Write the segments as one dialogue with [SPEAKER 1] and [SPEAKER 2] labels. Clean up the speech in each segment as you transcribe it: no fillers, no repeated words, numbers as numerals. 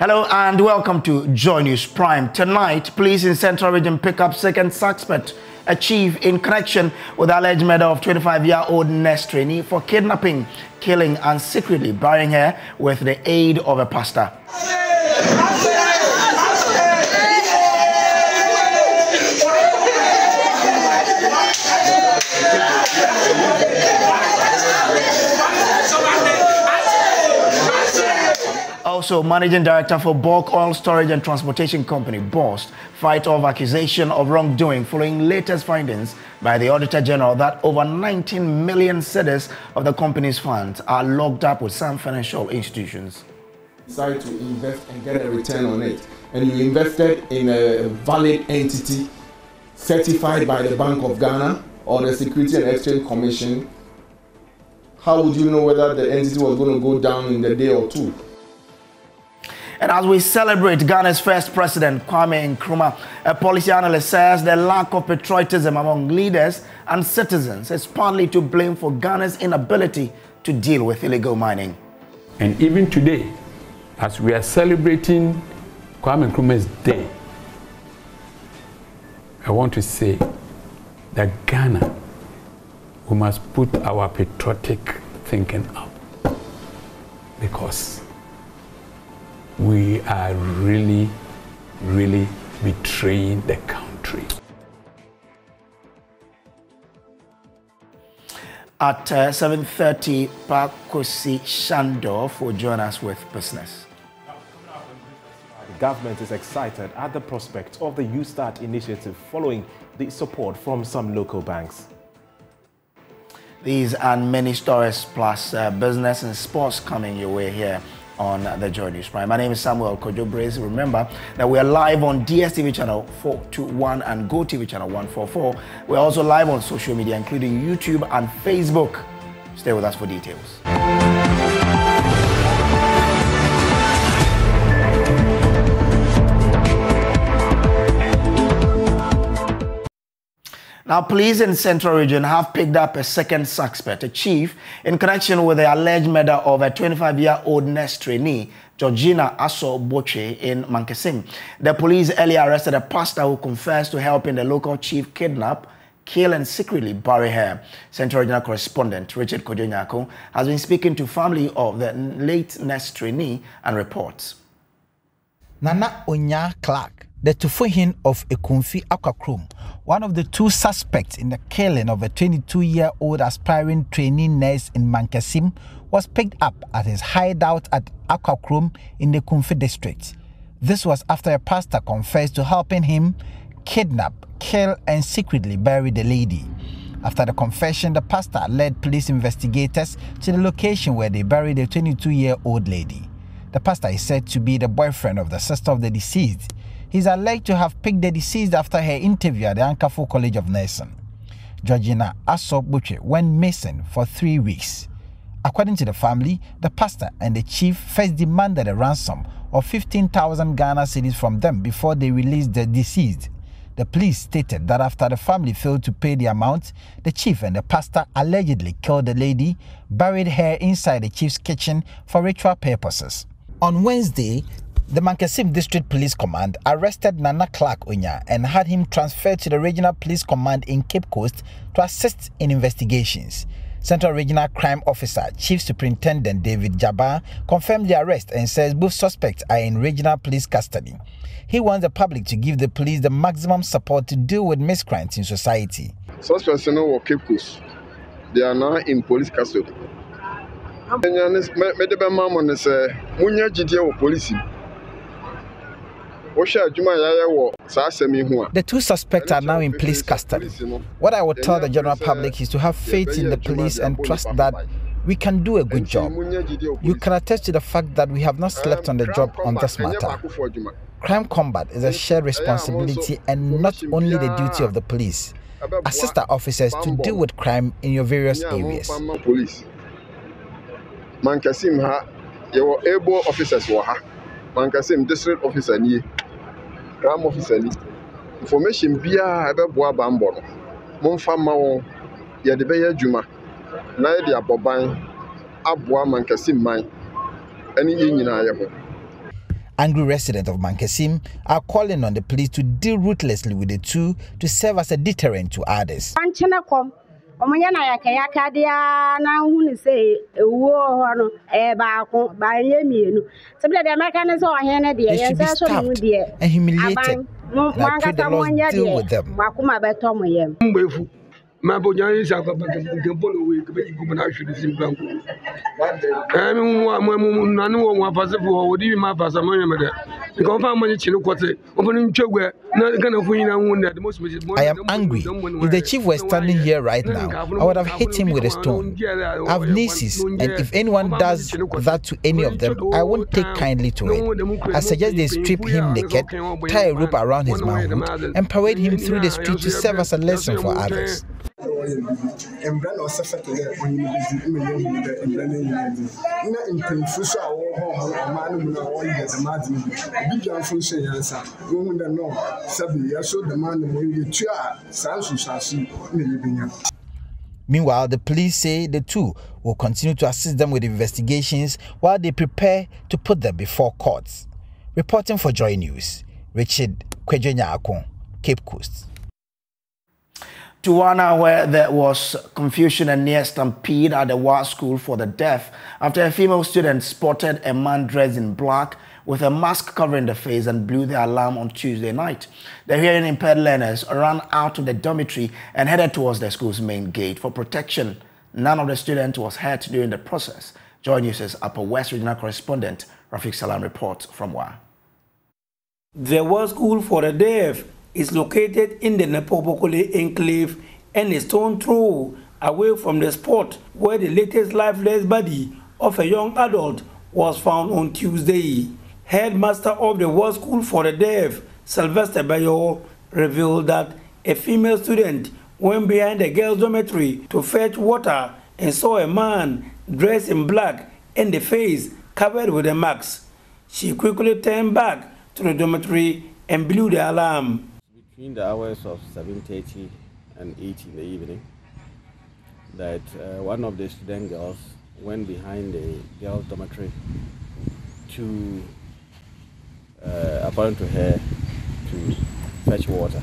[SPEAKER 1] Hello and welcome to Joy News Prime. Tonight, police in Central Region pick up second suspect, a chief in connection with the alleged murder of 25-year-old nurse trainee for kidnapping, killing and secretly burying her with the aid of a pastor. Also, Managing Director for Bulk Oil Storage and Transportation Company, BOST, fight off accusation of wrongdoing following latest findings by the Auditor General that over 19 million cedis of the company's funds are locked up with some financial institutions.
[SPEAKER 2] Decide to invest and get a return on it, and you invested in a valid entity certified by the Bank of Ghana or the Security and Exchange Commission, how would you know whether the entity was going to go down in a day or two?
[SPEAKER 1] And as we celebrate Ghana's first president, Kwame Nkrumah, a policy analyst says the lack of patriotism among leaders and citizens is partly to blame for Ghana's inability to deal with illegal mining.
[SPEAKER 3] And even today, as we are celebrating Kwame Nkrumah's day, I want to say that Ghana, we must put our patriotic thinking up, because we are really betraying the country.
[SPEAKER 1] At 7:30, Pakosi Shandorf will join us with business.
[SPEAKER 4] The government is excited at the prospect of the YouStart initiative following the support from some local banks.
[SPEAKER 1] These and many stories plus business and sports coming your way here on the Joy News Prime. My name is Samuel Kojo Brace. Remember that we are live on DSTV channel 421 and GoTV channel 144. We're also live on social media, including YouTube and Facebook. Stay with us for details. Now, police in Central Region have picked up a second suspect, a chief, in connection with the alleged murder of a 25-year-old nurse trainee, Georgina Aso Boche, in Mankesim. The police earlier arrested a pastor who confessed to helping the local chief kidnap, kill and secretly bury her. Central Regional correspondent Richard Kodonyako has been speaking to family of the late nurse trainee and reports.
[SPEAKER 5] Nana Onya Clark, the Tufuhin of Ekumfi Aquacrum, one of the two suspects in the killing of a 22-year-old aspiring trainee nurse in Mankesim, was picked up at his hideout at Aquacrum in the Kumfi district. This was after a pastor confessed to helping him kidnap, kill and secretly bury the lady. After the confession, the pastor led police investigators to the location where they buried the 22-year-old lady. The pastor is said to be the boyfriend of the sister of the deceased. He is alleged to have picked the deceased after her interview at the Ankafo College of Nursing. Georgina Aso Boche went missing for 3 weeks. According to the family, the pastor and the chief first demanded a ransom of 15,000 Ghana cedis from them before they released the deceased. The police stated that after the family failed to pay the amount, the chief and the pastor allegedly killed the lady, buried her inside the chief's kitchen for ritual purposes. On Wednesday, the Mankesim District Police Command arrested Nana Clark Onya and had him transferred to the Regional Police Command in Cape Coast to assist in investigations. Central Regional Crime Officer Chief Superintendent David Jabbar confirmed the arrest and says both suspects are in regional police custody. He wants the public to give the police the maximum support to deal with miscreants in society.
[SPEAKER 6] Suspects in Cape Coast, they are now in police custody.
[SPEAKER 5] The two suspects are now in police custody. What I would tell the general public is to have faith in the police and trust that we can do a good job. You can attest to the fact that we have not slept on the job on this matter. Crime combat is a shared responsibility and not only the duty of the police. Assist our officers to deal with crime in your various areas.
[SPEAKER 6] Mankesim ha, you are able officers waha. Mankesim district officer ni, crime officer ni. Information biya ebe boa bambono. Monfa mawo ya de beye juma. Na ye de aboban aboa Mankesim man. Any nyina ye ho.
[SPEAKER 5] Angry residents of Mankesim are calling on the police to deal ruthlessly with the two to serve as a deterrent to others. They should be stabbed and humiliated, and I pray the Lord deal with them. I am angry. If the chief were standing here right now, I would have hit him with a stone. I have nieces, and if anyone does that to any of them, I won't take kindly to it. I suggest they strip him naked, tie a rope around his manhood, and parade him through the street to serve as a lesson for others. Meanwhile, the police say the two will continue to assist them with investigations while they prepare to put them before courts. Reporting for Joy News, Richard Kwejo-Nyako, Cape Coast.
[SPEAKER 1] To Wana, where there was confusion and near stampede at the Wa School for the Deaf after a female student spotted a man dressed in black with a mask covering the face and blew the alarm on Tuesday night. The hearing impaired learners ran out of the dormitory and headed towards the school's main gate for protection. None of the students was hurt during the process. Joy News' Upper West Regional correspondent Rafiq Salam reports from Wa.
[SPEAKER 7] The Wa School for the Deaf is located in the Nepobokole enclave and a stone throw away from the spot where the latest lifeless body of a young adult was found on Tuesday. Headmaster of the Wa School for the Deaf, Sylvester Bayo, revealed that a female student went behind the girls' dormitory to fetch water and saw a man dressed in black and the face covered with a mask. She quickly turned back to the dormitory and blew the alarm.
[SPEAKER 8] Between the hours of 7:30 and 8 in the evening, that one of the student girls went behind the girls' dormitory to, according to her, to fetch water,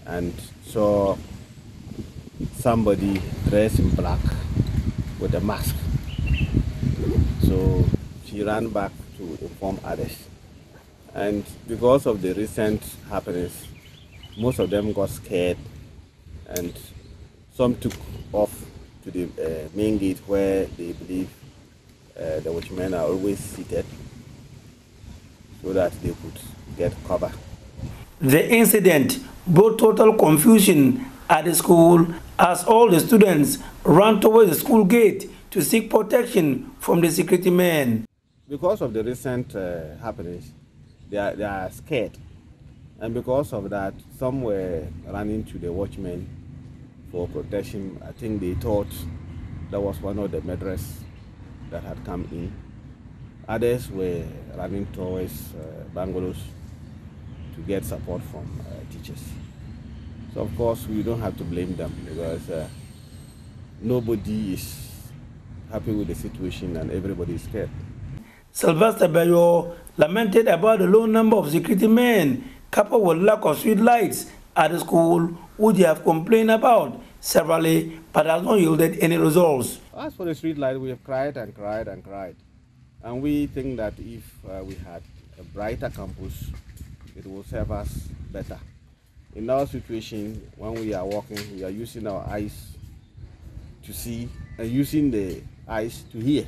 [SPEAKER 8] and saw somebody dressed in black with a mask. So she ran back to inform others. And because of the recent happenings, most of them got scared, and some took off to the main gate where they believe the watchmen are always seated, so that they could get cover.
[SPEAKER 7] The incident brought total confusion at the school as all the students ran towards the school gate to seek protection from the security men.
[SPEAKER 8] Because of the recent happenings, they are scared, and because of that, some were running to the watchmen for protection. I think they thought that was one of the murderers that had come in. Others were running towards bungalows to get support from teachers. So of course we don't have to blame them, because nobody is happy with the situation and everybody is scared.
[SPEAKER 7] Sylvester Bayo lamented about the low number of security men coupled with lack of street lights at the school, which they have complained about severally, but has not yielded any results.
[SPEAKER 8] As for the street light, we have cried and cried and cried. And we think that if we had a brighter campus, it will serve us better. In our situation, when we are walking, we are using our eyes to see and using the eyes to hear.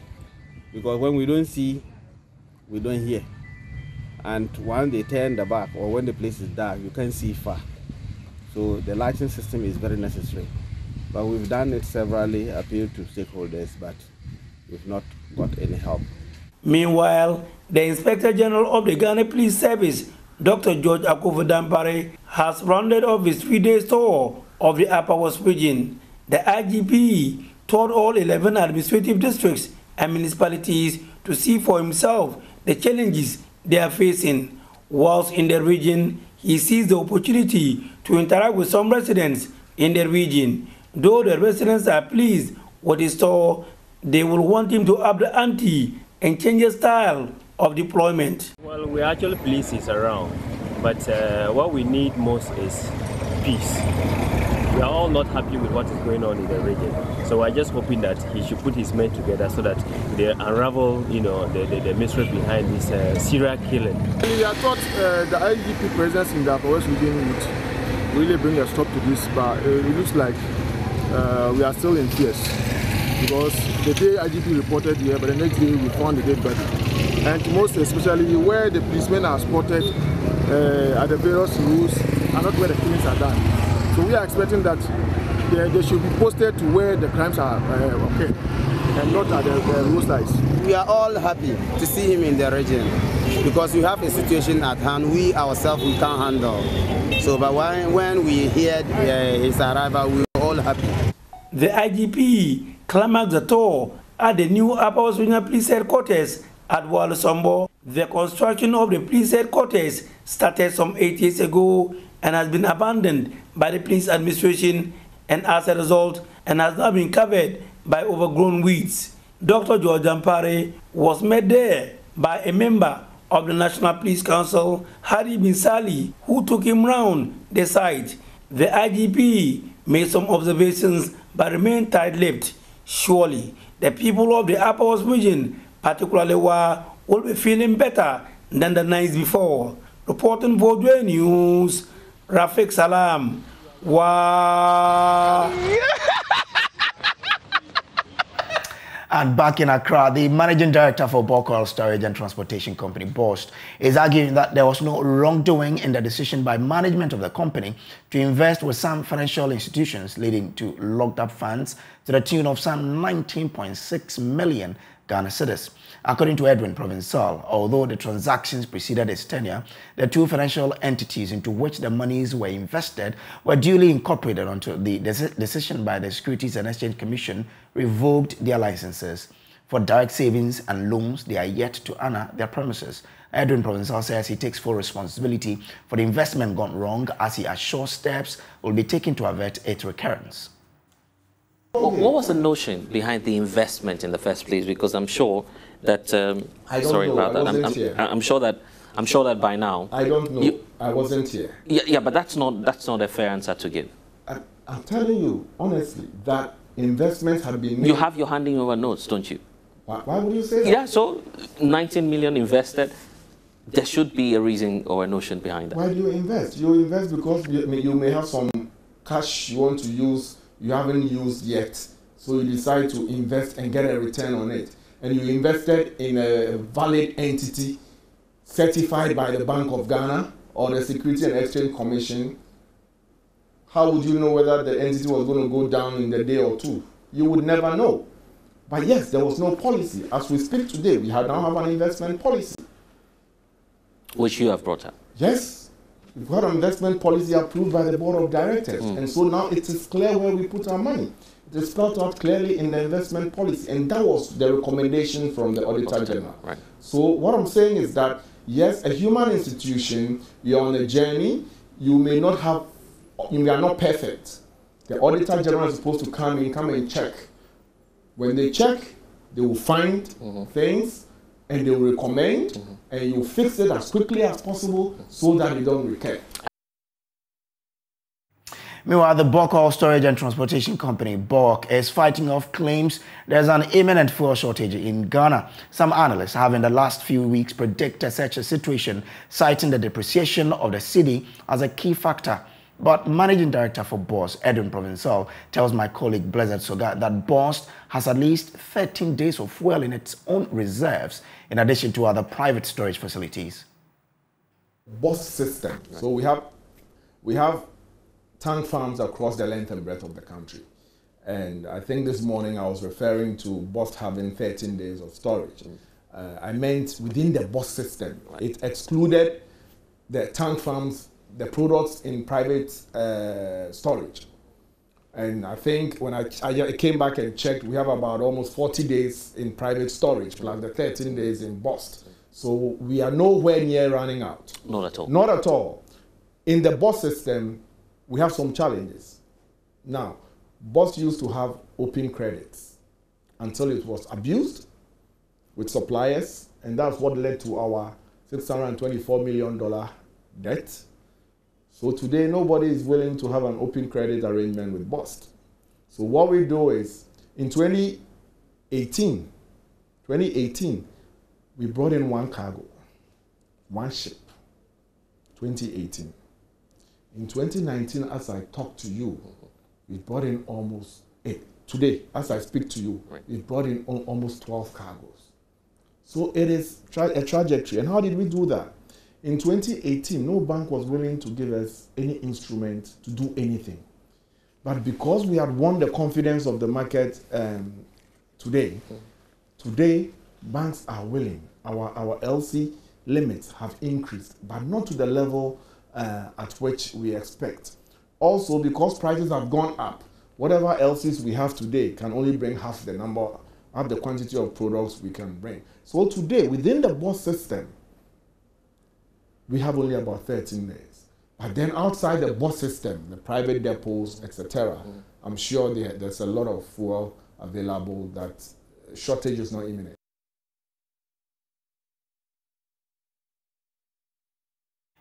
[SPEAKER 8] Because when we don't see, we don't hear. And when they turn the back or when the place is dark, you can't see far. So the lighting system is very necessary. But we've done it severally, appealed to stakeholders, but we've not got any help.
[SPEAKER 7] Meanwhile, the Inspector General of the Ghana Police Service, Dr. George Akufu-Dampare, has rounded off his 3-day tour of the Upper West region. The IGP toured all 11 administrative districts and municipalities to see for himself the challenges they are facing. Whilst in the region, he sees the opportunity to interact with some residents in the region. Though the residents are pleased with his tour, they will want him to up the ante and change the style of deployment.
[SPEAKER 9] Well, we're actually pleased he's around, but what we need most is peace. We are all not happy with what is going on in the region. So we're just hoping that he should put his men together so that they unravel, the mystery behind this serial killing.
[SPEAKER 10] I thought the IGP presence in the West region would really bring a stop to this, but it looks like we are still in fears. Because the day IGP reported here, but the next day we found the dead body. And most especially where the policemen are spotted at the various routes are not where the killings are done. So we are expecting that they should be posted to where the crimes are occurred, and not at the roadsides.
[SPEAKER 11] We are all happy to see him in the region because we have a situation at hand we ourselves we can't handle. So but when we heard his arrival, we were all happy.
[SPEAKER 7] The IGP climaxed the tour at the new Upper West Regional Police Headquarters at Walisombo. The construction of the police headquarters started some 8 years ago and has been abandoned by the police administration, and as a result, and has now been covered by overgrown weeds. Dr. George Ampare was met there by a member of the National Police Council, Hari Bin Sali, who took him round the site. The IGP made some observations but remained tight-lipped. Surely, the people of the Upper West region, particularly Wa, will be feeling better than the nights before. Reporting for Joy News, Rafiq Salam. Wow.
[SPEAKER 1] And back in Accra, the managing director for Bulk Oil Storage and Transportation Company, BOST, is arguing that there was no wrongdoing in the decision by management of the company to invest with some financial institutions, leading to locked up funds to the tune of some 19.6 million Ghana cedis. According to Edwin Provincial, although the transactions preceded his tenure, the two financial entities into which the monies were invested were duly incorporated until the decision by the Securities and Exchange Commission revoked their licenses. For direct savings and loans, they are yet to honor their promises. Edwin Provincial says he takes full responsibility for the investment gone wrong, as he assures steps will be taken to avert its recurrence.
[SPEAKER 12] What was the notion behind the investment in the first place? Because I'm sure that I'm sure that by now.
[SPEAKER 2] I don't know. I wasn't here.
[SPEAKER 12] Yeah, but that's not a fair answer to give.
[SPEAKER 2] I'm telling you honestly that investments have been made.
[SPEAKER 12] You have your handing over notes, don't you?
[SPEAKER 2] Why would you say that?
[SPEAKER 12] Yeah, so 19 million invested. There should be a reason or a notion behind that.
[SPEAKER 2] Why do you invest? You invest because you may have some cash you want to use. You haven't used yet, so you decide to invest and get a return on it. And you invested in a valid entity certified by the Bank of Ghana or the Securities and Exchange Commission. How would you know whether the entity was going to go down in a day or two? You would never know. But yes, there was no policy. As we speak today, we now have an investment policy.
[SPEAKER 12] Which you have brought up.
[SPEAKER 2] Yes. We've got an investment policy approved by the board of directors. And so now it is clear where we put our money. It is spelled out clearly in the investment policy. And that was the recommendation from the Auditor General.
[SPEAKER 12] Right.
[SPEAKER 2] So what I'm saying is that, yes, a human institution, you're on a journey, you may are not perfect. The Auditor General is supposed to come and check. When they check, they will find things, and they will recommend, and you fix it as quickly as possible so that it don't recur.
[SPEAKER 1] Meanwhile, the Bulk Oil Storage and Transportation Company, BORC, is fighting off claims there's an imminent fuel shortage in Ghana. Some analysts have in the last few weeks predicted such a situation, citing the depreciation of the cedi as a key factor. But Managing Director for BOST, Edwin Provincial, tells my colleague Blessed Soga that BOST has at least 13 days of fuel in its own reserves, in addition to other private storage facilities.
[SPEAKER 2] BOST system. So we have tank farms across the length and breadth of the country. And I think this morning I was referring to BOST having 13 days of storage. I meant within the BOST system. It excluded the tank farms, the products in private storage. And I think when I came back and checked, we have about almost 40 days in private storage, plus the 13 days in BOST. So we are nowhere near running out.
[SPEAKER 12] Not at all.
[SPEAKER 2] Not at all. In the BOST system, we have some challenges. Now, BOST used to have open credits until it was abused with suppliers And that's what led to our $624 million debt. So today, nobody is willing to have an open credit arrangement with BOST. So what we do is, in 2018, we brought in one cargo, one ship, 2018. In 2019, as I talk to you, we brought in almost 8. Today, as I speak to you, we brought in almost 12 cargoes. So it is a trajectory. And how did we do that? In 2018, no bank was willing to give us any instrument to do anything. But because we had won the confidence of the market today, banks are willing. Our LC limits have increased, but not to the level at which we expect. Also, because prices have gone up, whatever LCs we have today can only bring half the quantity of products we can bring. So today, within the BOST system, we have only about 13 days. But then outside the BOST system, the private depots, etc., I'm sure there's a lot of fuel available, that shortage is not imminent.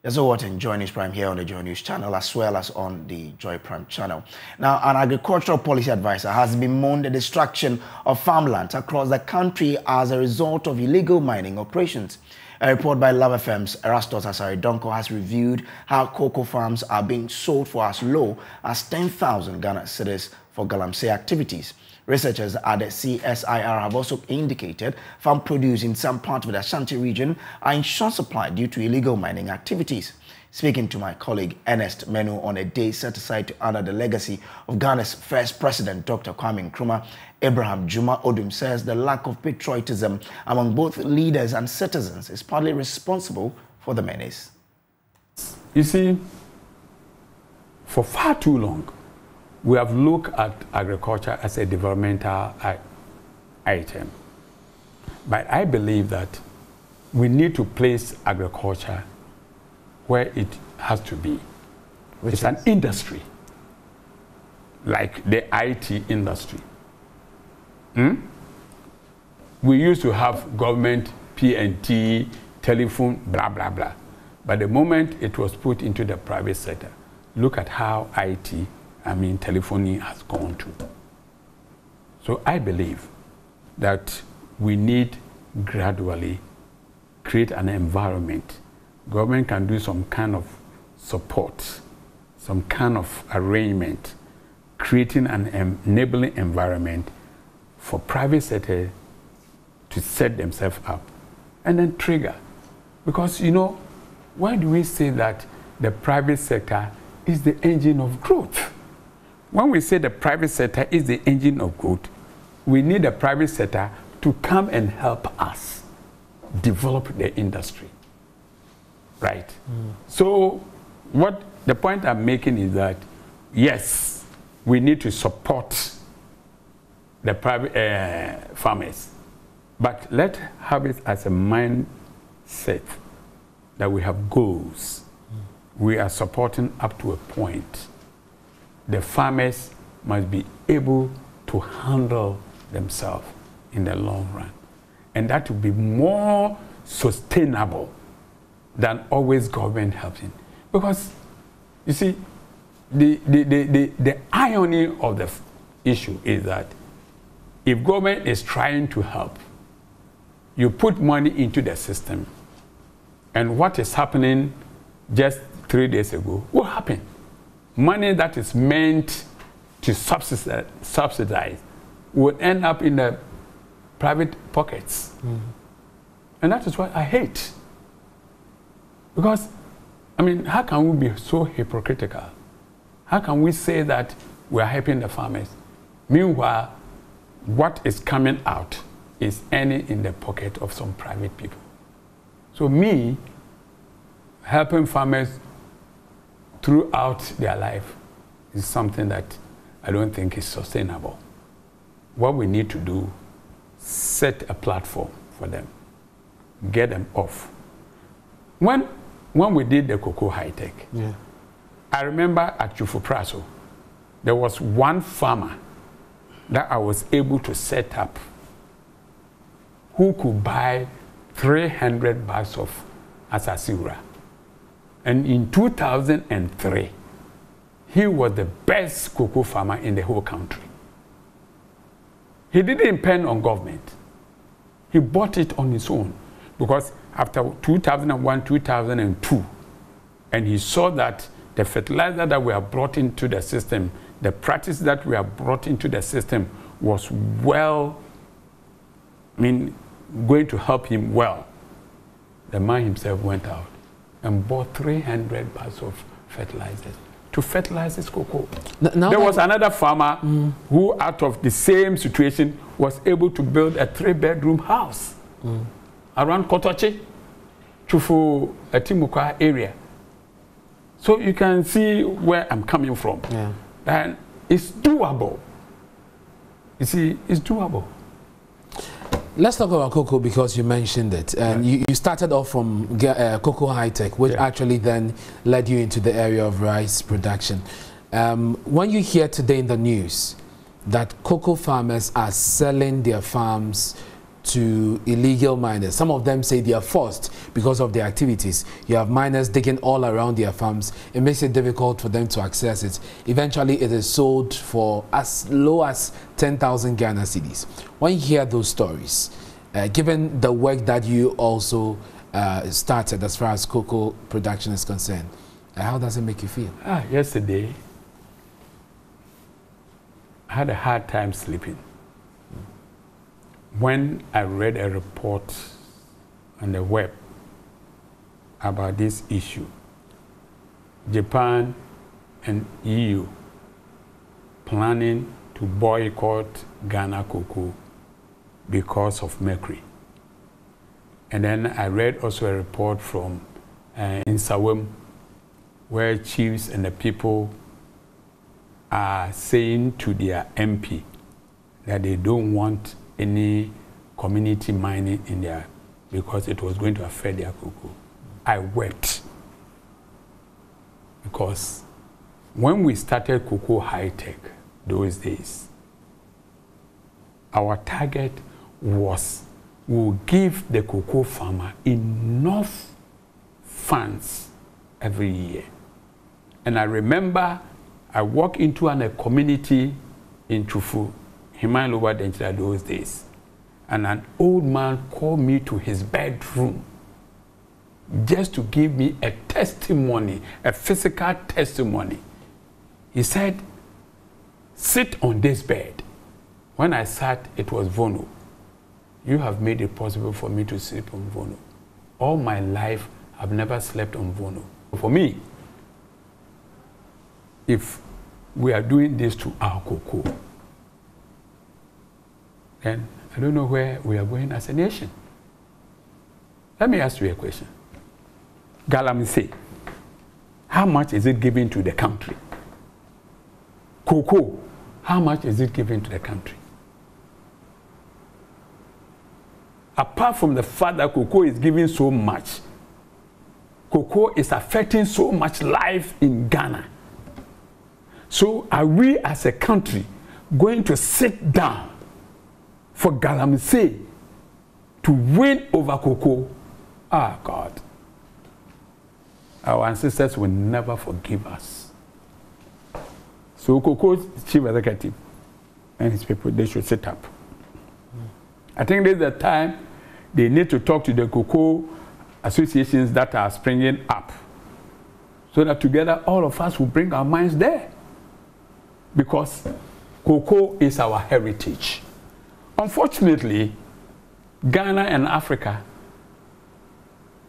[SPEAKER 1] You're so watching Joy News Prime here on the Joy News channel, as well as on the Joy Prime channel. Now, an agricultural policy advisor has bemoaned the destruction of farmlands across the country as a result of illegal mining operations. A report by Love FM's Erastus Asari Donko has reviewed how cocoa farms are being sold for as low as 10,000 Ghana cedis for galamsey activities. Researchers at the CSIR have also indicated farm produce in some parts of the Ashanti region are in short supply due to illegal mining activities. Speaking to my colleague Ernest Menu on a day set aside to honor the legacy of Ghana's first president, Dr. Kwame Nkrumah, Abraham Juma Odum says the lack of patriotism among both leaders and citizens is partly responsible for the menace.
[SPEAKER 3] You see, for far too long, we have looked at agriculture as a developmental item. But I believe that we need to place agriculture where it has to be. It's an industry, like the IT industry. We used to have government, P&T, telephone, blah, blah, blah. But the moment it was put into the private sector, look at how telephony has gone to. So I believe that we need gradually create an environment. Government can do some kind of support, some kind of arrangement, creating an enabling environment for private sector to set themselves up and then trigger. Because, you know, why do we say that the private sector is the engine of growth? When we say the private sector is the engine of growth, we need the private sector to come and help us develop the industry. Right? So what the point I'm making is that, yes, we need to support the private farmers, but let's have it as a mindset that we have goals. We are supporting up to a point. The farmers must be able to handle themselves in the long run. And that will be more sustainable than always government helping. Because, you see, the irony of the issue is that if government is trying to help, you put money into the system, and what is happening just 3 days ago will happen. Money that is meant to subsidize would end up in the private pockets. And that is what I hate. Because, I mean, how can we be so hypocritical? How can we say that we are helping the farmers? Meanwhile, what is coming out is ending in the pocket of some private people. So me, helping farmers throughout their life is something that I don't think is sustainable. What we need to do, set a platform for them, get them off. When we did the cocoa high-tech, I remember at Chufupraso, there was one farmer that I was able to set up who could buy 300 bags of asasura. And in 2003, he was the best cocoa farmer in the whole country. He didn't depend on government. He bought it on his own, because after 2001, 2002, and he saw that the fertilizer that we have brought into the system, the practice that we have brought into the system was going to help him well. The man himself went out and bought 300 bags of fertilizers to fertilize his cocoa. There was another farmer who, out of the same situation, was able to build a 3-bedroom house around Kotochi, Chufu, Timuka area. So you can see where I'm coming from. Yeah. And it's doable. You see, it's doable.
[SPEAKER 13] Let's talk about cocoa, because you mentioned it. And you started off from Cocoa High Tech, which actually then led you into the area of rice production. When you hear today in the news that cocoa farmers are selling their farms to illegal miners, some of them say they are forced because of their activities. You have miners digging all around their farms. It makes it difficult for them to access it. Eventually, it is sold for as low as 10,000 Ghana cedis. When you hear those stories, given the work that you also started as far as cocoa production is concerned, how does it make you feel?
[SPEAKER 3] Yesterday, I had a hard time sleeping when I read a report on the web about this issue. Japan and EU planning to boycott Ghana cocoa because of mercury. And then I read also a report from in Sawam, where chiefs and the people are saying to their MP that they don't want any community mining in there because it was going to affect their cocoa. I wept, because when we started Cocoa High Tech those days, our target was we'll give the cocoa farmer enough funds every year. And I remember I walked into a community in Chufu, Himalaya Denchira those days, and an old man called me to his bedroom just to give me a testimony, a physical testimony. He said, sit on this bed. When I sat, it was Vono. You have made it possible for me to sleep on Vono. All my life, I've never slept on Vono. For me, if we are doing this to our cocoa, then I don't know where we are going as a nation. Let me ask you a question. Galamsey, how much is it given to the country? Cocoa, how much is it given to the country? Apart from the fact that cocoa is giving so much, cocoa is affecting so much life in Ghana. So are we as a country going to sit down for Galamsey to win over cocoa? Ah, God. Our ancestors will never forgive us. So Cocoa's chief executive and his people, they should sit up. I think this is the time they need to talk to the cocoa associations that are springing up, so that together all of us will bring our minds there. Because cocoa is our heritage. Unfortunately, Ghana and Africa,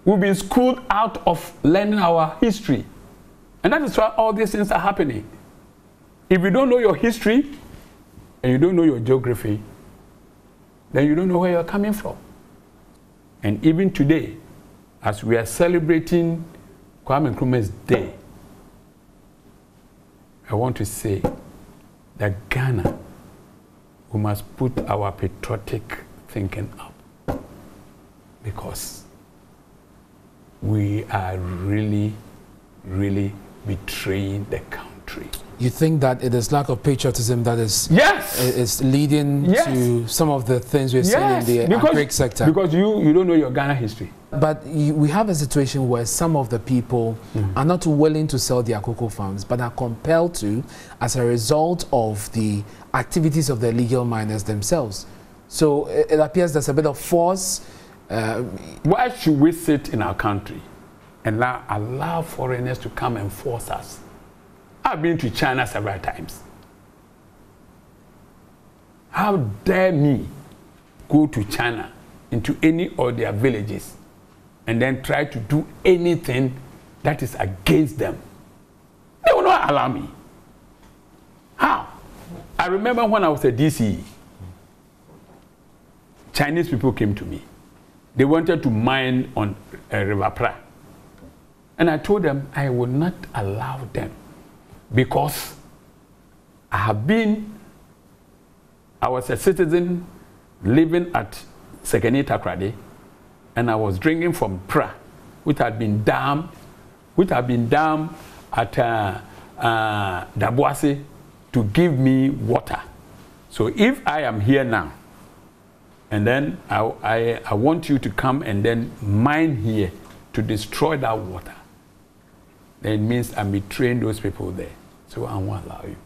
[SPEAKER 3] we've been schooled out of learning our history. And that is why all these things are happening. If you don't know your history and you don't know your geography, then you don't know where you're coming from. And even today, as we are celebrating Kwame Nkrumah's Day, I want to say that Ghana, we must put our patriotic thinking up, because we are really, really betraying the country. country.
[SPEAKER 13] You think that it is lack of patriotism that is is leading to some of the things we're seeing in the agric sector?
[SPEAKER 3] Because you don't know your Ghana history.
[SPEAKER 13] But we have a situation where some of the people are not willing to sell their cocoa farms, but are compelled to as a result of the activities of the illegal miners themselves. So it appears there's a bit of force.
[SPEAKER 3] Why should we sit in our country and allow foreigners to come and force us? I've been to China several times. How dare me go to China, into any of their villages, and then try to do anything that is against them? They will not allow me. How? I remember when I was at DCE, Chinese people came to me. They wanted to mine on River Pra. And I told them I would not allow them, because I was a citizen living at Sekeni Takrade, and I was drinking from Pra, which had been dammed at Daboase to give me water. So if I am here now, and then I want you to come and then mine here to destroy that water, then it means I'm betraying those people there. So I won't allow you.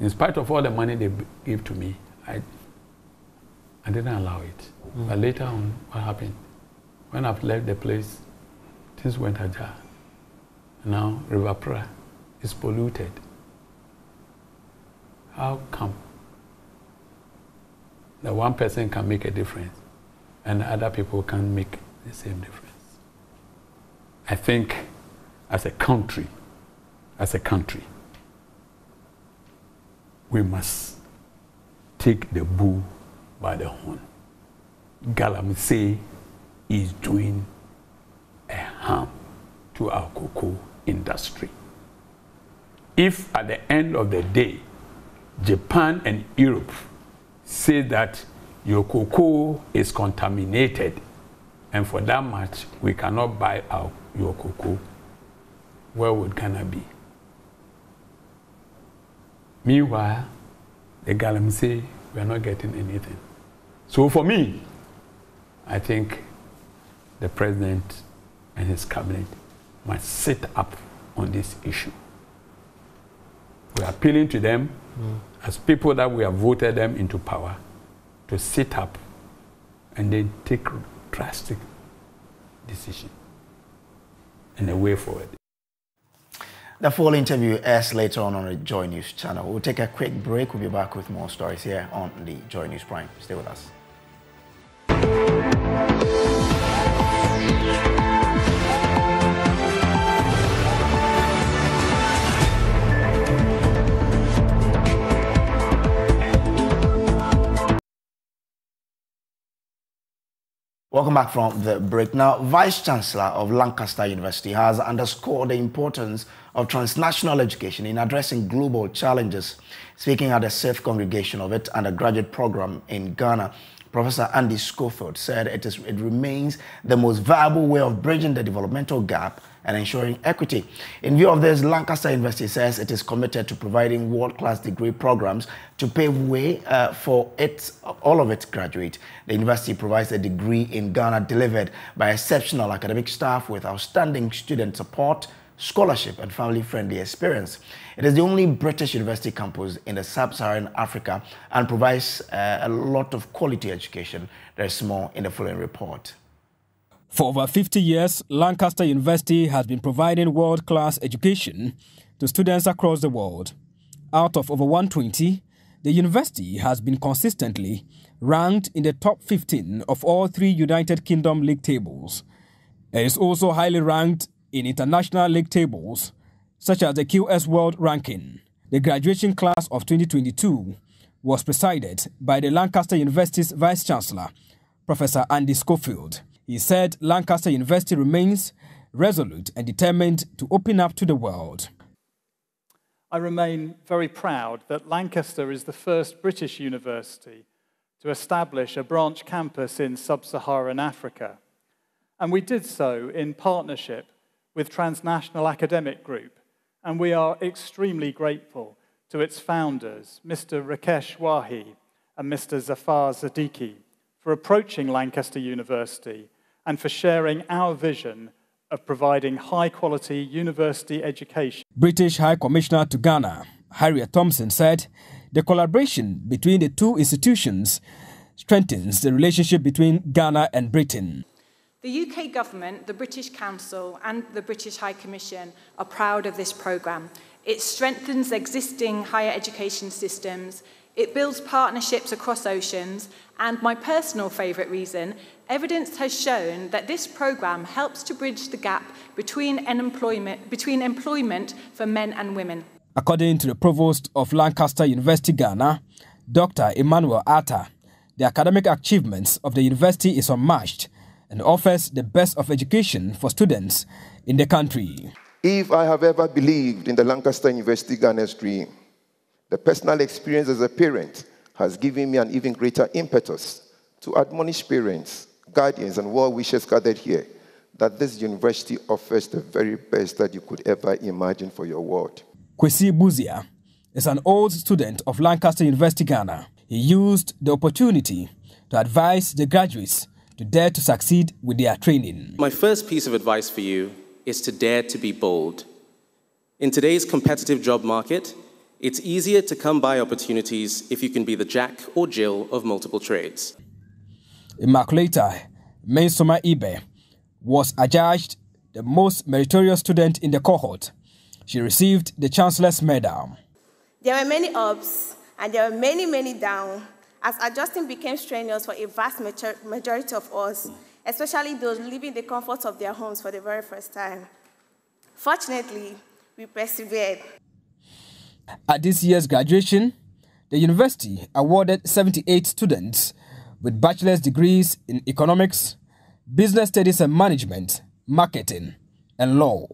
[SPEAKER 3] In spite of all the money they gave to me, I didn't allow it. But later on, what happened? When I've left the place, things went ajar. Now River Pra is polluted. How come that one person can make a difference and other people can't make the same difference? I think as a country, we must take the bull by the horn. Galamsey is doing a harm to our cocoa industry. If at the end of the day, Japan and Europe say that your cocoa is contaminated, and for that much we cannot buy your cocoa, where would Ghana be? Meanwhile, the Galamsey, we are not getting anything. So for me, I think the president and his cabinet must sit up on this issue. We are appealing to them as people that we have voted them into power to sit up and then take drastic decision and a way forward.
[SPEAKER 1] The full interview airs later on the Joy News channel. We'll take a quick break. We'll be back with more stories here on the Joy News Prime. Stay with us. Welcome back from the break. Now, Vice-Chancellor of Lancaster University has underscored the importance of transnational education in addressing global challenges. Speaking at the Safe Congregation of its undergraduate program in Ghana, Professor Andy Schofield said it remains the most viable way of bridging the developmental gap and ensuring equity. In view of this, Lancaster University says it is committed to providing world-class degree programs to pave way for all of its graduates. The university provides a degree in Ghana delivered by exceptional academic staff with outstanding student support, scholarship and family-friendly experience. It is the only British university campus in the sub-Saharan Africa and provides a lot of quality education. There's more in the following report.
[SPEAKER 14] For over 50 years, Lancaster University has been providing world-class education to students across the world. Out of over 120, the university has been consistently ranked in the top 15 of all 3 United Kingdom league tables. It is also highly ranked in international league tables, such as the QS World Ranking. The graduation class of 2022 was presided by the Lancaster University's Vice-Chancellor, Professor Andy Schofield. He said Lancaster University remains resolute and determined to open up to the world.
[SPEAKER 15] I remain very proud that Lancaster is the first British university to establish a branch campus in sub-Saharan Africa. And we did so in partnership with Transnational Academic Group, and we are extremely grateful to its founders, Mr. Rakesh Wahi and Mr. Zafar Zadiki, for approaching Lancaster University and for sharing our vision of providing high-quality university education.
[SPEAKER 14] British High Commissioner to Ghana, Harriet Thompson, said the collaboration between the two institutions strengthens the relationship between Ghana and Britain.
[SPEAKER 16] The UK government, the British Council and the British High Commission are proud of this programme. It strengthens existing higher education systems, it builds partnerships across oceans, and my personal favourite reason, evidence has shown that this programme helps to bridge the gap between employment for men and women.
[SPEAKER 14] According to the Provost of Lancaster University, Ghana, Dr. Emmanuel Atta, the academic achievements of the university is unmatched and offers the best of education for students in the country.
[SPEAKER 17] If I have ever believed in the Lancaster University Ghana's dream, the personal experience as a parent has given me an even greater impetus to admonish parents, guardians, and well-wishers gathered here that this university offers the very best that you could ever imagine for your world.
[SPEAKER 14] Kwesi Buzia is an old student of Lancaster University, Ghana. He used the opportunity to advise the graduates to dare to succeed with their training.
[SPEAKER 18] My first piece of advice for you is to dare to be bold. In today's competitive job market, it's easier to come by opportunities if you can be the Jack or Jill of multiple trades.
[SPEAKER 14] Immaculata Mensoma Ibe was adjudged the most meritorious student in the cohort. She received the Chancellor's Medal.
[SPEAKER 19] There were many ups and there were many downs, as adjusting became strenuous for a vast majority of us, especially those leaving the comforts of their homes for the very first time. Fortunately, we persevered.
[SPEAKER 14] At this year's graduation, the university awarded 78 students with bachelor's degrees in economics, business studies and management, marketing, and law.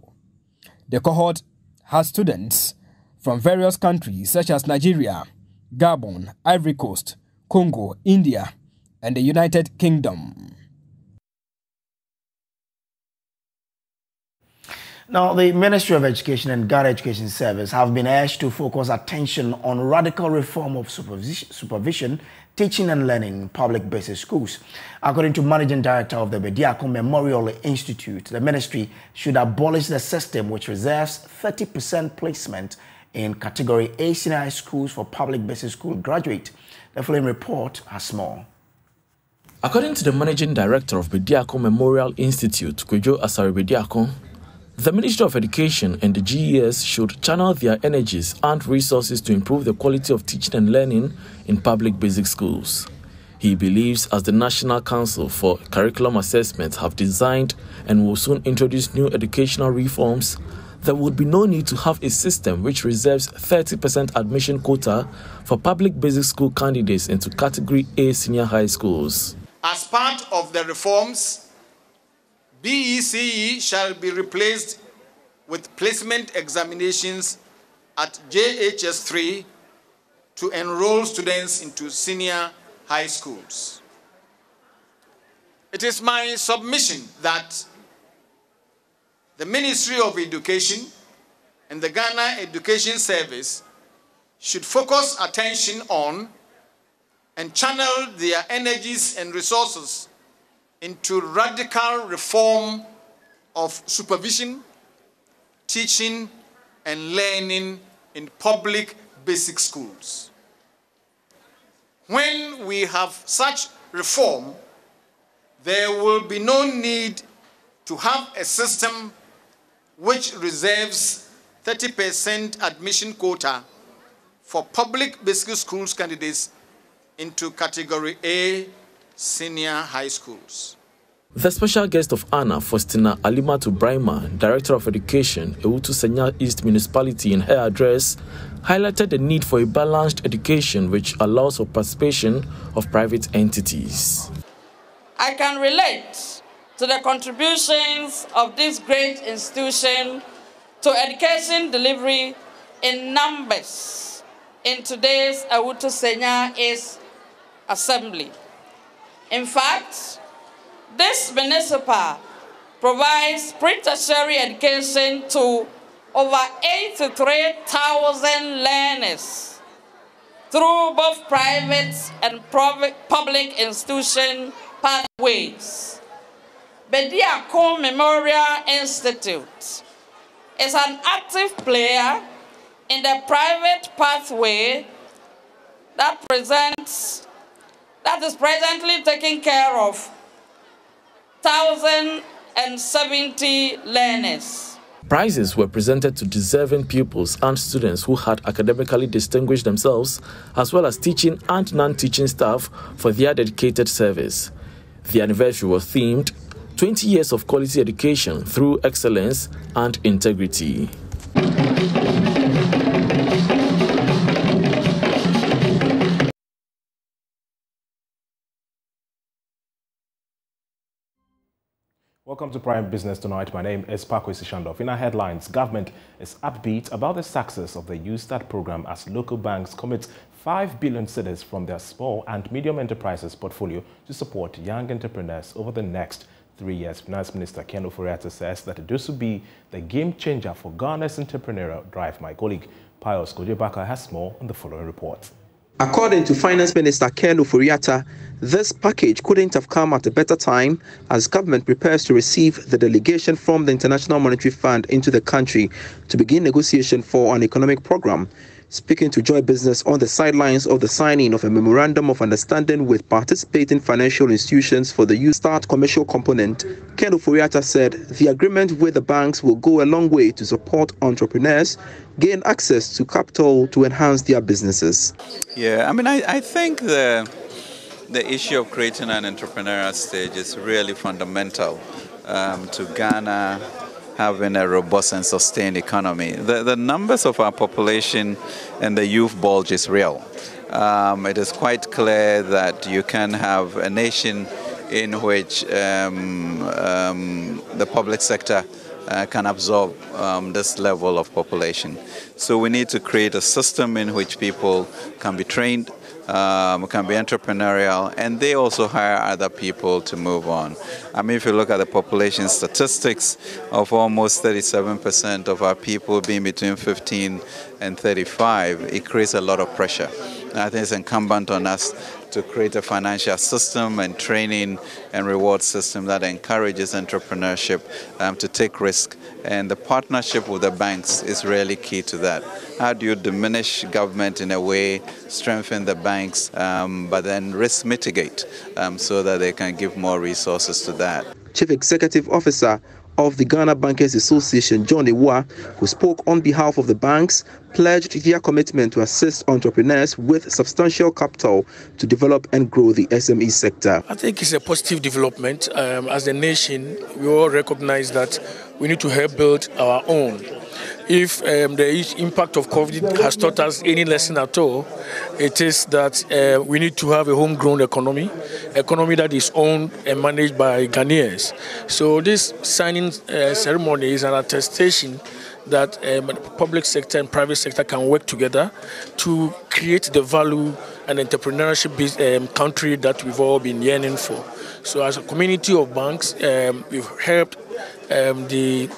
[SPEAKER 14] The cohort has students from various countries such as Nigeria, Gabon, Ivory Coast, Congo, India, and the United Kingdom.
[SPEAKER 1] Now, the Ministry of Education and Ghana Education Service have been urged to focus attention on radical reform of supervision, teaching and learning in public basic schools. According to Managing Director of the Bediako Memorial Institute, the ministry should abolish the system which reserves 30% placement in Category A senior high schools for public basic school graduate. The following report has more.
[SPEAKER 20] According to the Managing Director of Bediako Memorial Institute, Kwejo Asari Bediako, the Ministry of Education and the GES should channel their energies and resources to improve the quality of teaching and learning in public basic schools. He believes as the National Council for Curriculum Assessment have designed and will soon introduce new educational reforms, there would be no need to have a system which reserves 30% admission quota for public basic school candidates into Category A senior high schools.
[SPEAKER 21] As part of the reforms, BECE shall be replaced with placement examinations at JHS3 to enroll students into senior high schools. It is my submission that the Ministry of Education and the Ghana Education Service should focus attention on and channel their energies and resources into radical reform of supervision, teaching, and learning in public basic schools. When we have such reform, there will be no need to have a system which reserves 30% admission quota for public basic schools candidates into Category A senior high schools.
[SPEAKER 20] The special guest of honor, Faustina Alimatu Brahma, Director of Education, Ewutu Senya East Municipality, in her address, highlighted the need for a balanced education which allows for participation of private entities.
[SPEAKER 22] I can relate to the contributions of this great institution to education delivery in numbers in today's Ewutu Senya East Assembly. In fact, this municipal provides pre-tertiary education to over 83,000 learners through both private and public institution pathways. Bediako Memorial Institute is an active player in the private pathway that is presently taking care of 1,070 learners.
[SPEAKER 20] Prizes were presented to deserving pupils and students who had academically distinguished themselves, as well as teaching and non-teaching staff for their dedicated service. The anniversary was themed 20 years of quality education through excellence and integrity.
[SPEAKER 4] Welcome to Prime Business Tonight. My name is Paco Isishandov. In our headlines, government is upbeat about the success of the YouStart program as local banks commit 5 billion cedis from their small and medium enterprises portfolio to support young entrepreneurs over the next 3 years. Finance Minister Ken Ofori-Atta says that this will be the game changer for Ghana's entrepreneurial drive. My colleague Pius Kojebaka has more on the following report.
[SPEAKER 6] According to Finance Minister Ken Ofori-Atta, this package couldn't have come at a better time as government prepares to receive the delegation from the International Monetary Fund into the country to begin negotiation for an economic program. Speaking to Joy Business on the sidelines of the signing of a memorandum of understanding with participating financial institutions for the YouStart commercial component, Ken Ofori-Atta said the agreement with the banks will go a long way to support entrepreneurs gain access to capital to enhance their businesses.
[SPEAKER 23] Yeah, I mean, I think the issue of creating an entrepreneurial stage is really fundamental to Ghana having a robust and sustained economy. The numbers of our population and the youth bulge is real. It is quite clear that you can have a nation in which the public sector can absorb this level of population. So we need to create a system in which people can be trained, can be entrepreneurial, and they also hire other people to move on. I mean, if you look at the population statistics of almost 37% of our people being between 15 and 35, it creates a lot of pressure. And I think it's incumbent on us to create a financial system and training and reward system that encourages entrepreneurship to take risk. And the partnership with the banks is really key to that. How do you diminish government in a way, strengthen the banks, but then risk mitigate so that they can give more resources to that?
[SPEAKER 6] Chief Executive Officer of the Ghana Bankers Association, John Ewa, who spoke on behalf of the banks, pledged their commitment to assist entrepreneurs with substantial capital to develop and grow the SME sector.
[SPEAKER 24] I think it's a positive development. As a nation, we all recognize that we need to help build our own. If the impact of COVID has taught us any lesson at all, it is that we need to have a homegrown economy that is owned and managed by Ghanaians. So this signing ceremony is an attestation that public sector and private sector can work together to create the value and entrepreneurship country that we've all been yearning for. So as a community of banks, we've helped the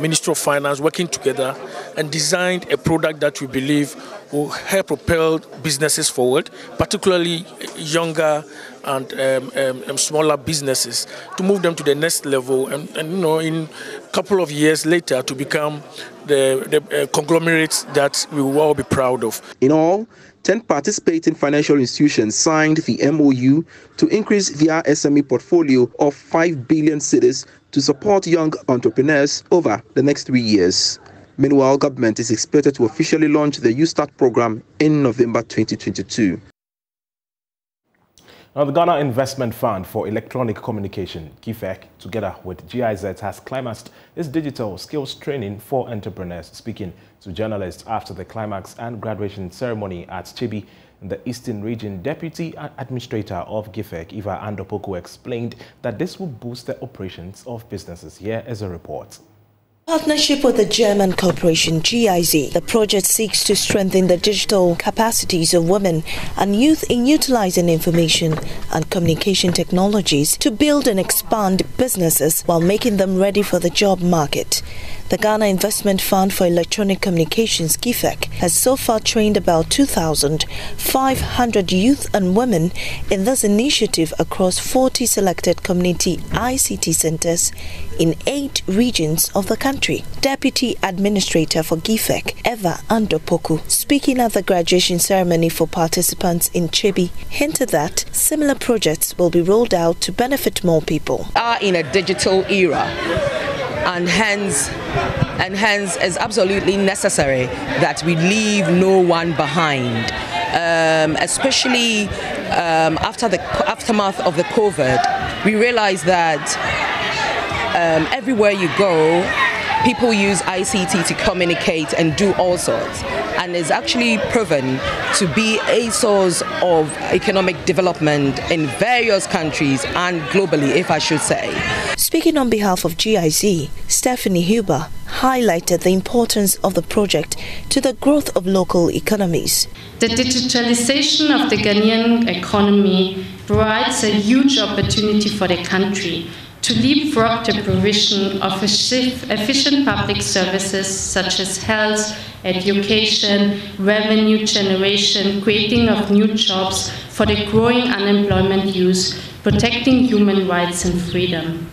[SPEAKER 24] Ministry of Finance working together and designed a product that we believe will help propel businesses forward, particularly younger and smaller businesses, to move them to the next level and you know, in a couple of years later to become the conglomerates that we will all be proud of.
[SPEAKER 6] In all, 10 participating financial institutions signed the MOU to increase their SME portfolio of 5 billion cedis to support young entrepreneurs over the next 3 years. Meanwhile, government is expected to officially launch the YouStart program in November 2022.
[SPEAKER 4] Now, the Ghana Investment Fund for Electronic Communication, GIFEC, together with GIZ, has climaxed its digital skills training for entrepreneurs. Speaking to journalists after the climax and graduation ceremony at Chibi in the Eastern Region, Deputy Administrator of GIFEC, Eva Andopoko, explained that this will boost the operations of businesses. Here is a report.
[SPEAKER 25] Partnership with the German corporation GIZ, the project seeks to strengthen the digital capacities of women and youth in utilizing information and communication technologies to build and expand businesses while making them ready for the job market. The Ghana Investment Fund for Electronic Communications, GIFEC, has so far trained about 2,500 youth and women in this initiative across 40 selected community ICT centers in 8 regions of the country. Deputy Administrator for GIFEC, Eva Andopoku, speaking at the graduation ceremony for participants in Chebi, hinted that similar projects will be rolled out to benefit more people.
[SPEAKER 5] Are in a digital era, and hence it's absolutely necessary that we leave no one behind, especially after the aftermath of the COVID. We realize that everywhere you go, people use ICT to communicate and do all sorts, and is actually proven to be a source of economic development in various countries and globally, if I should say.
[SPEAKER 25] Speaking on behalf of GIZ, Stephanie Huber highlighted the importance of the project to the growth of local economies.
[SPEAKER 8] The digitalization of the Ghanaian economy provides a huge opportunity for the country to leapfrog the provision of efficient public services such as health, education, revenue generation, creating of new jobs for the growing unemployment youth, protecting human rights and freedom.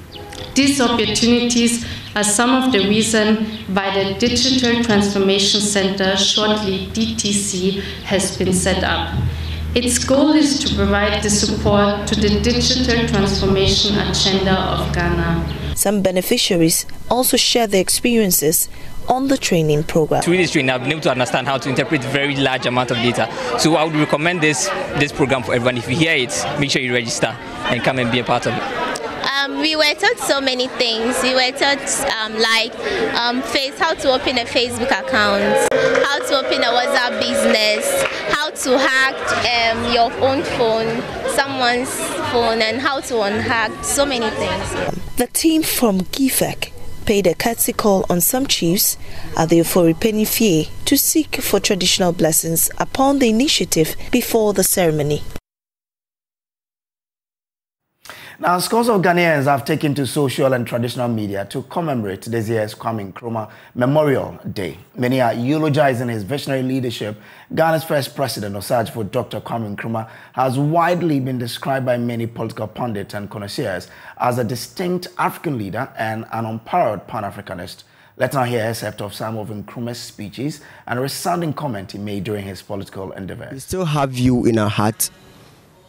[SPEAKER 8] These opportunities are some of the reasons why the Digital Transformation Center, shortly DTC, has been set up. Its goal is to provide the support to the digital transformation agenda of Ghana.
[SPEAKER 25] Some beneficiaries also share their experiences on the training program.
[SPEAKER 9] Through this training, I've been able to understand how to interpret very large amount of data. So I would recommend this program for everyone. If you hear it, make sure you register and come and be a part of it.
[SPEAKER 10] We were taught so many things. We were taught how to open a Facebook account, how to open a WhatsApp business, how to hack your own phone, someone's phone, and how to unhack, so many things.
[SPEAKER 25] The team from GIFEC paid a courtesy call on some chiefs at the Ofori Fie to seek for traditional blessings upon the initiative before the ceremony.
[SPEAKER 1] Now, scores of Ghanaians have taken to social and traditional media to commemorate this year's Kwame Nkrumah Memorial Day. Many are eulogizing his visionary leadership. Ghana's first president, Osagyefo Dr. Kwame Nkrumah, has widely been described by many political pundits and connoisseurs as a distinct African leader and an unparalleled Pan-Africanist. Let's now hear excerpt of some of Nkrumah's speeches and a resounding comment he made during his political endeavors.
[SPEAKER 11] We still have you in our heart,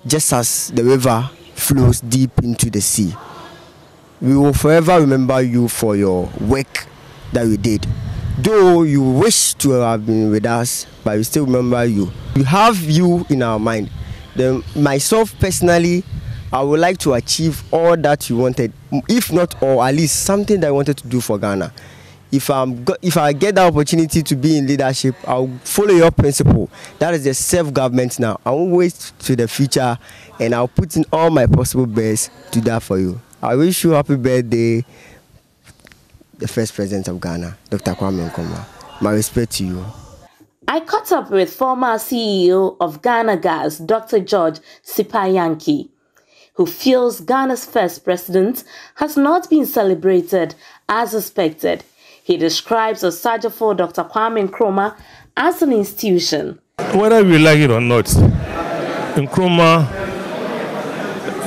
[SPEAKER 11] just as the river flows deep into the sea. We will forever remember you for your work that you did. Though you wish to have been with us, but we still remember you. We have you in our mind. Then myself personally, I would like to achieve all that you wanted, if not all, at least something that I wanted to do for Ghana. If I get the opportunity to be in leadership, I'll follow your principle. That is the self-government now. I won't wait to the future, and I'll put in all my possible best to do that for you. I wish you happy birthday, the first president of Ghana, Dr. Kwame Nkrumah. My respect to you.
[SPEAKER 26] I caught up with former CEO of Ghana Gas, Dr. George Sipayanki, who feels Ghana's first president has not been celebrated as expected. He describes Osagyefo Dr. Kwame Nkrumah as an institution.
[SPEAKER 27] Whether we like it or not, Nkrumah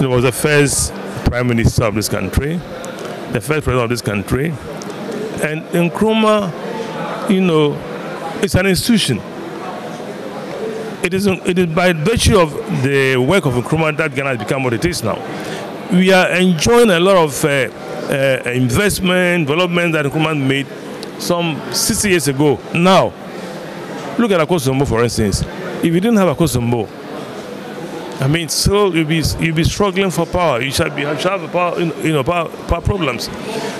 [SPEAKER 27] was the first prime minister of this country, the first president of this country, and Nkrumah, it's an institution. It is by virtue of the work of Nkrumah that Ghana has become what it is now. We are enjoying a lot of investment, development that Nkrumah made some 60 years ago. Now, look at Akosombo, for instance. If you didn't have Akosombo, still you'll be struggling for power. You shall have power problems.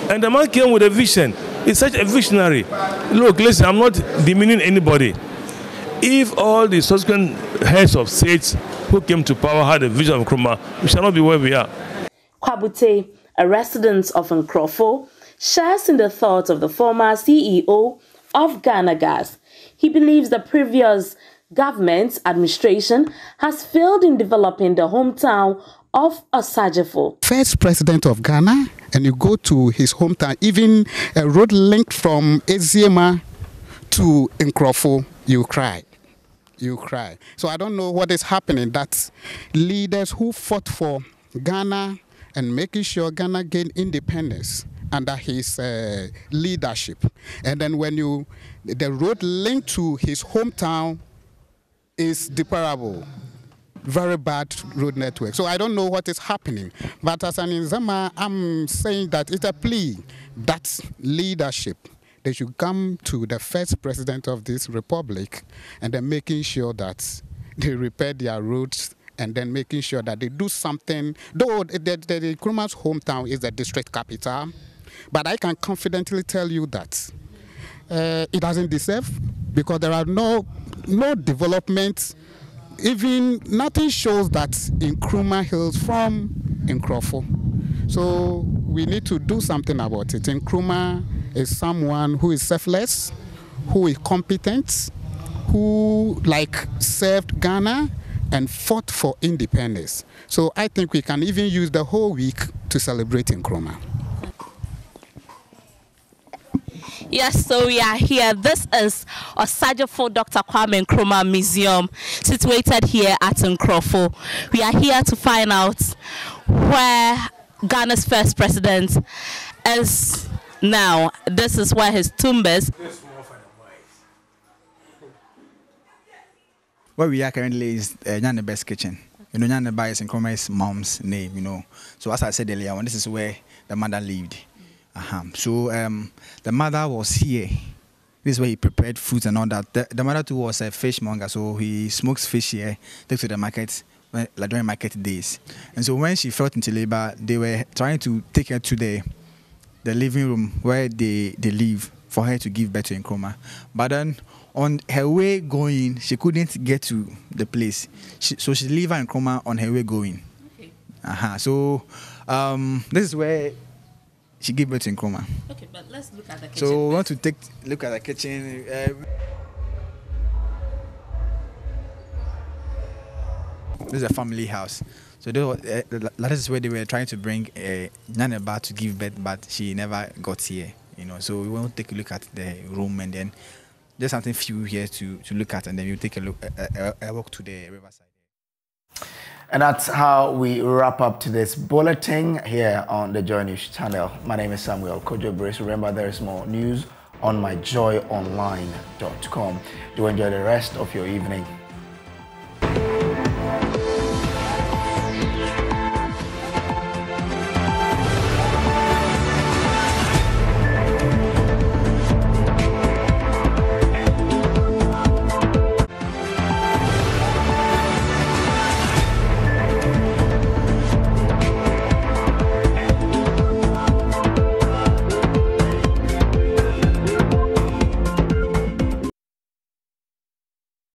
[SPEAKER 27] And the man came with a vision. He's such a visionary. Look, listen, I'm not demeaning anybody. If all the subsequent heads of states who came to power had a vision of Nkrumah, we shall not be where we are.
[SPEAKER 26] Kwabute, a resident of Nkrofo, shares in the thoughts of the former CEO of Ghana Gas. He believes the previous government administration has failed in developing the hometown of Osagyefo.
[SPEAKER 28] First president of Ghana,
[SPEAKER 2] and you go to his hometown, even a road linked from Eziema to Nkrofo, you cry. You cry. So I don't know what is happening. That leaders who fought for Ghana and making sure Ghana gained independence under his leadership. And then when the road linked to his hometown is deplorable. Very bad road network. So I don't know what is happening. But as an Nzema, I'm saying that it's a plea that leadership, they should come to the first president of this republic and then making sure that they repair their roads and then making sure that they do something. Though the Nkrumah's hometown is the district capital, but I can confidently tell you that it doesn't deserve, because there are no development. Even nothing shows that Nkrumah hails from Nkrofo. So we need to do something about it. Nkrumah is someone who is selfless, who is competent, who served Ghana and fought for independence. So I think we can even use the whole week to celebrate Nkrumah.
[SPEAKER 26] Yes, so we are here. This is Osajefo Dr. Kwame Nkrumah Museum, situated here at Nkrofo. We are here to find out where Ghana's first president is now. This is where his tomb is.
[SPEAKER 3] Where we are currently is Nyanebe's kitchen. You know, Nyanebe is Nkrumah's mom's name, you know. So as I said earlier, this is where the mother lived. So the mother was here. This is where he prepared fruits and all that. The mother too was a fishmonger, so he smokes fish here, takes to the market during market days. And so when she fell into labor, they were trying to take her to the living room where they live for her to give birth to Nkrumah. But then on her way going, she couldn't get to the place. So she delivered Nkrumah on her way going. Okay. So this is where she gave birth to Nkrumah.
[SPEAKER 26] Okay, but let's look at the kitchen.
[SPEAKER 3] So we want to look at the kitchen. This is a family house. So that is where they were trying to bring Nyaneba to give birth, but she never got here. You know, so we want to take a look at the room and then there's something few here to look at, and then we'll take a look, a walk to the riverside.
[SPEAKER 1] And that's how we wrap up today's bulletin here on the Joy News channel. My name is Samuel Kojo Brace. Remember, there is more news on myjoyonline.com. Do enjoy the rest of your evening.